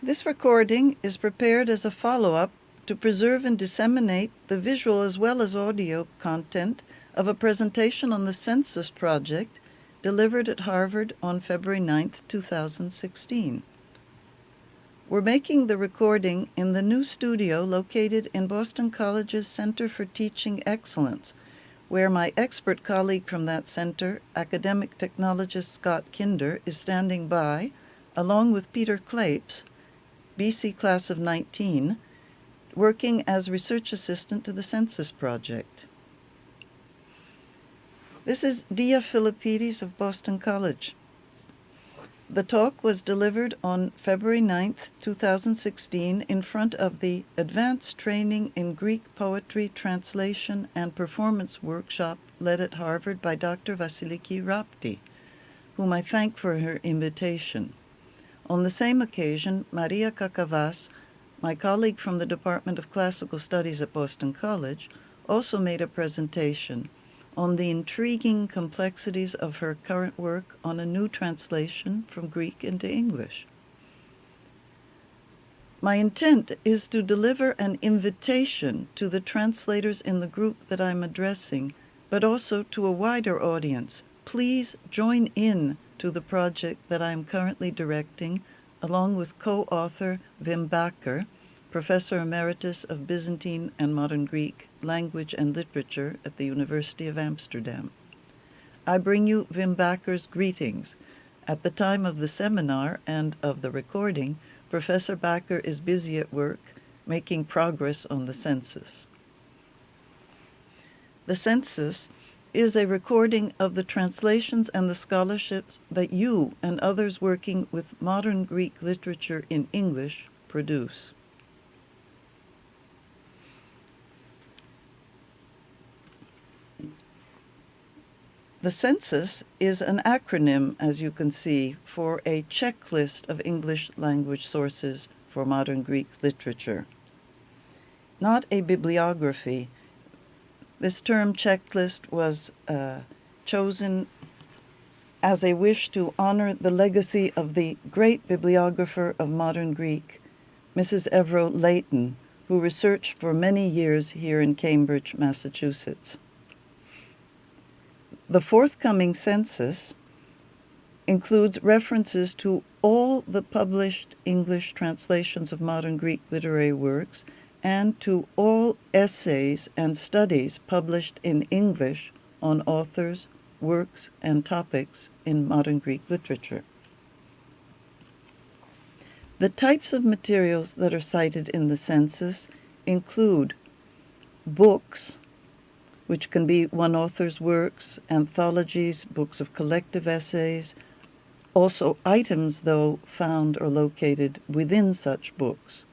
This recording is prepared as a follow-up to preserve and disseminate the visual as well as audio content of a presentation on the Census project delivered at Harvard on February 9, 2016. We're making the recording in the new studio located in Boston College's Center for Teaching Excellence, where my expert colleague from that center, academic technologist Scott Kinder, is standing by, along with Peter Clapes, BC Class of 19, working as research assistant to the Census project. This is Dia Philippides of Boston College. The talk was delivered on February 9, 2016, in front of the Advanced Training in Greek Poetry, Translation, and Performance workshop led at Harvard by Dr. Vasiliki Rapti, whom I thank for her invitation. On the same occasion, Maria Kakavas, my colleague from the Department of Classical Studies at Boston College, also made a presentation on the intriguing complexities of her current work on a new translation from Greek into English. My intent is to deliver an invitation to the translators in the group that I'm addressing, but also to a wider audience. Please join in to the project that I am currently directing, along with co-author Wim Bakker, Professor Emeritus of Byzantine and Modern Greek Language and Literature at the University of Amsterdam. I bring you Wim Bakker's greetings. At the time of the seminar and of the recording, Professor Bakker is busy at work, making progress on the census. The census is a recording of the translations and the scholarships that you and others working with modern Greek literature in English produce. The census is an acronym, as you can see, for a checklist of English language sources for modern Greek literature. Not a bibliography. This term checklist was chosen as a wish to honor the legacy of the great bibliographer of modern Greek, Mrs. Evro Layton, who researched for many years here in Cambridge, Massachusetts. The forthcoming census includes references to all the published English translations of modern Greek literary works and to all essays and studies published in English on authors, works, and topics in modern Greek literature. The types of materials that are cited in the census include books, which can be one author's works, anthologies, books of collective essays, also items, though, found or located within such books.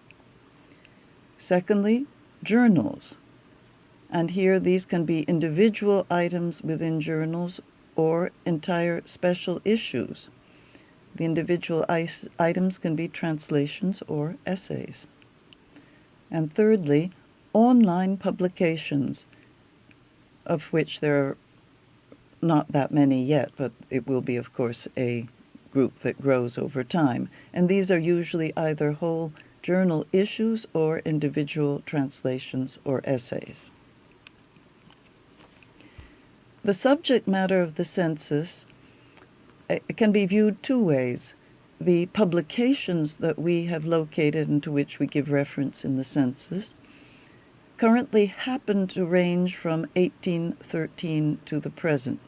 Secondly, journals, and here these can be individual items within journals or entire special issues. The individual items can be translations or essays. And thirdly, online publications, of which there are not that many yet, but it will be, of course, a group that grows over time. And these are usually either whole journal issues or individual translations or essays. The subject matter of the census can be viewed two ways. The publications that we have located and to which we give reference in the census currently happen to range from 1813 to the present.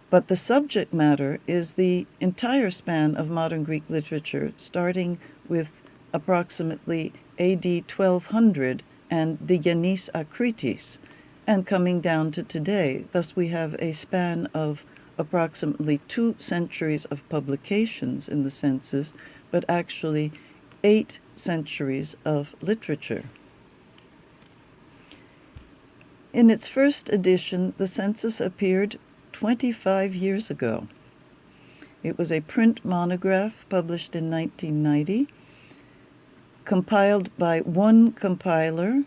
But the subject matter is the entire span of modern Greek literature, starting with approximately AD 1200 and the Yannis Akritis, and coming down to today. Thus we have a span of approximately 2 centuries of publications in the census, but actually 8 centuries of literature. In its first edition, the census appeared 25 years ago. It was a print monograph published in 1990, compiled by one compiler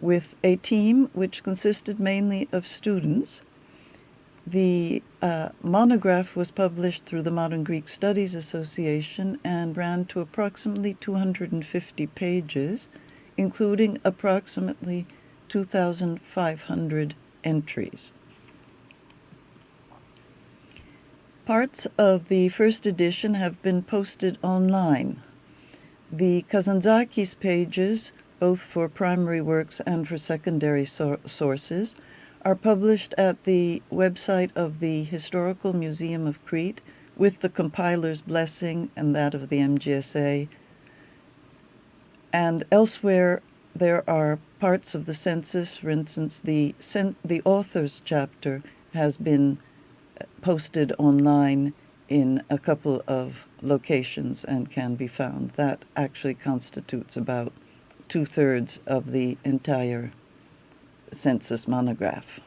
with a team which consisted mainly of students. The monograph was published through the Modern Greek Studies Association and ran to approximately 250 pages, including approximately 2,500 entries. Parts of the first edition have been posted online. The Kazantzakis pages, both for primary works and for secondary sources, are published at the website of the Historical Museum of Crete with the compiler's blessing and that of the MGSA. And elsewhere there are parts of the census. For instance, the author's chapter has been posted online in a couple of locations and can be found. That actually constitutes about 2/3 of the entire census monograph.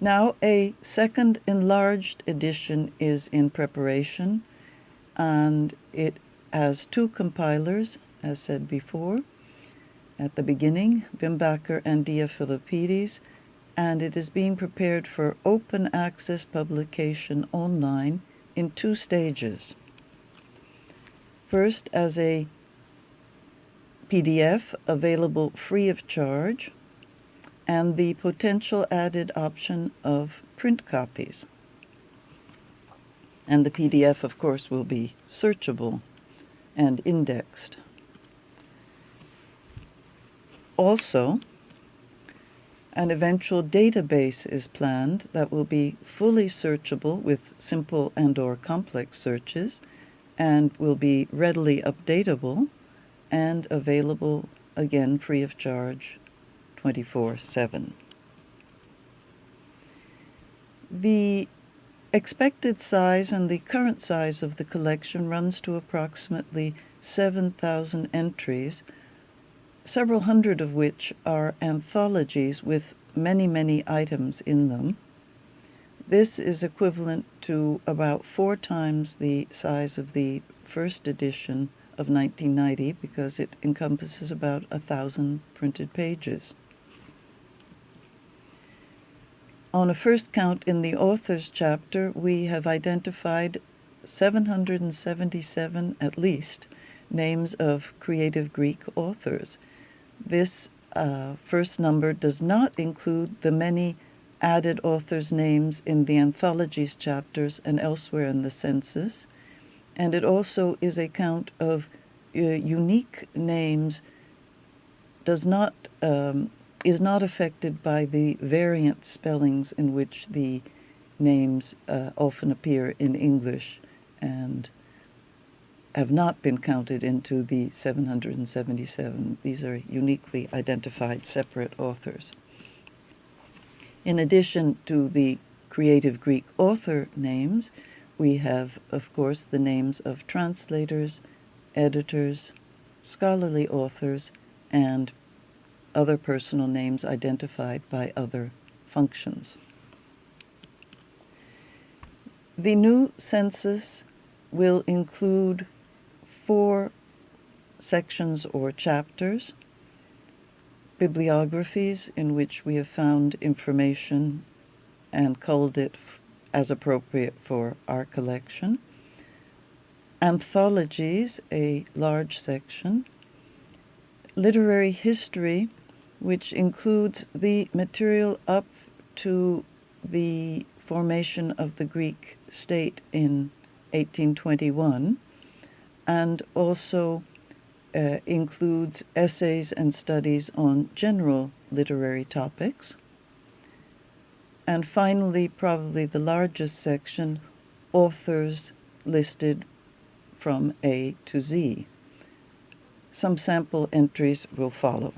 Now a second enlarged edition is in preparation, and it has 2 compilers, as said before at the beginning, Bimbacher and Diaphilippides, and it is being prepared for open access publication online in 2 stages. First, as a PDF available free of charge, and the potential added option of print copies. And the PDF, of course, will be searchable and indexed. Also, an eventual database is planned that will be fully searchable with simple and/or complex searches and will be readily updatable and available, again, free of charge, 24/7. The expected size and the current size of the collection runs to approximately 7,000 entries, several hundred of which are anthologies with many, many items in them. This is equivalent to about 4 times the size of the first edition of 1990 because it encompasses about 1,000 printed pages. On a first count in the author's chapter, we have identified 777 at least names of creative Greek authors. This first number does not include the many added authors' names in the anthologies chapters and elsewhere in the census, and it also is a count of unique names, is not affected by the variant spellings in which the names often appear in English and have not been counted into the 777. These are uniquely identified separate authors. In addition to the creative Greek author names, we have, of course, the names of translators, editors, scholarly authors, and other personal names identified by other functions. The new census will include 4 sections or chapters: bibliographies, in which we have found information and culled it as appropriate for our collection; anthologies, a large section; literary history, which includes the material up to the formation of the Greek state in 1821, and also includes essays and studies on general literary topics. And finally, probably the largest section, authors listed from A to Z. Some sample entries will follow.